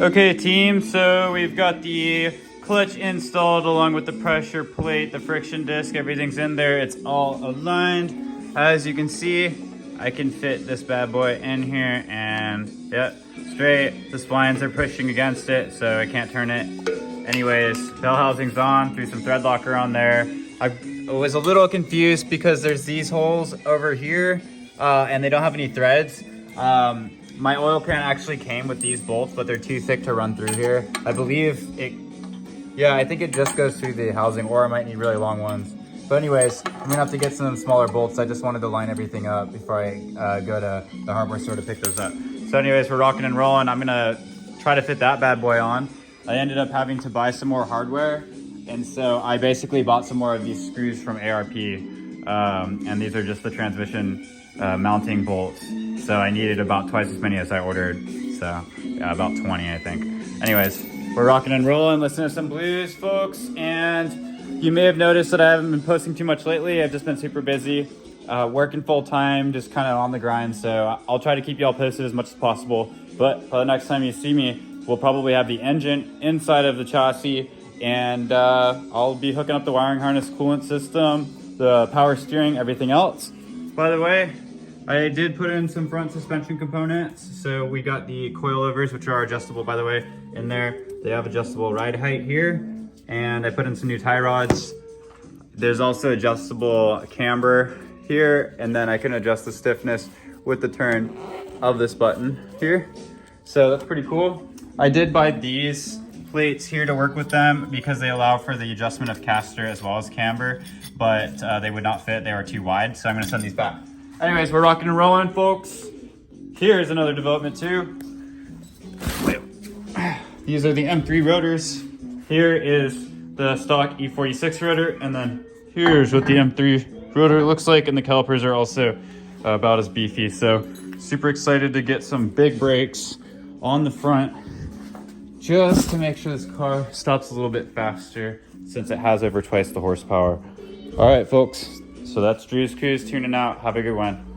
Okay team, so we've got the clutch installed along with the pressure plate, the friction disc, everything's in there. It's all aligned. As you can see, I can fit this bad boy in here and yep, straight. The splines are pushing against it, so I can't turn it. Anyways, bell housing's on, threw some thread locker on there. I was a little confused because there's these holes over here and they don't have any threads. My oil can actually came with these bolts, but they're too thick to run through here. I believe it, yeah, I think it just goes through the housing, or I might need really long ones. But anyways, I'm gonna have to get some smaller bolts. I just wanted to line everything up before I go to the hardware store to pick those up. So anyways, we're rocking and rolling. I'm gonna try to fit that bad boy on. I ended up having to buy some more hardware. And so I basically bought some more of these screws from ARP. And these are just the transmission mounting bolts. So I needed about twice as many as I ordered. So yeah, about 20, I think. Anyways, we're rocking and rolling, listening to some blues, folks. And you may have noticed that I haven't been posting too much lately. I've just been super busy, working full time, just kind of on the grind. So I'll try to keep y'all posted as much as possible. But by the next time you see me, we'll probably have the engine inside of the chassis, and I'll be hooking up the wiring harness, coolant system, the power steering, everything else. By the way, I did put in some front suspension components. So we got the coilovers, which are adjustable, by the way, in there. They have adjustable ride height here, and I put in some new tie rods. There's also adjustable camber here, and then I can adjust the stiffness with the turn of this button here. So that's pretty cool. I did buy these plates here to work with them because they allow for the adjustment of caster as well as camber, but they would not fit, they were too wide, so I'm gonna send these back. Anyways, we're rocking and rolling, folks. Here's another development too. These are the M3 rotors. Here is the stock E46 rotor, and then here's what the M3 rotor looks like, and the calipers are also about as beefy. So super excited to get some big brakes on the front just to make sure this car stops a little bit faster since it has over twice the horsepower. All right, folks. So that's Drew's Cruise tuning out. Have a good one.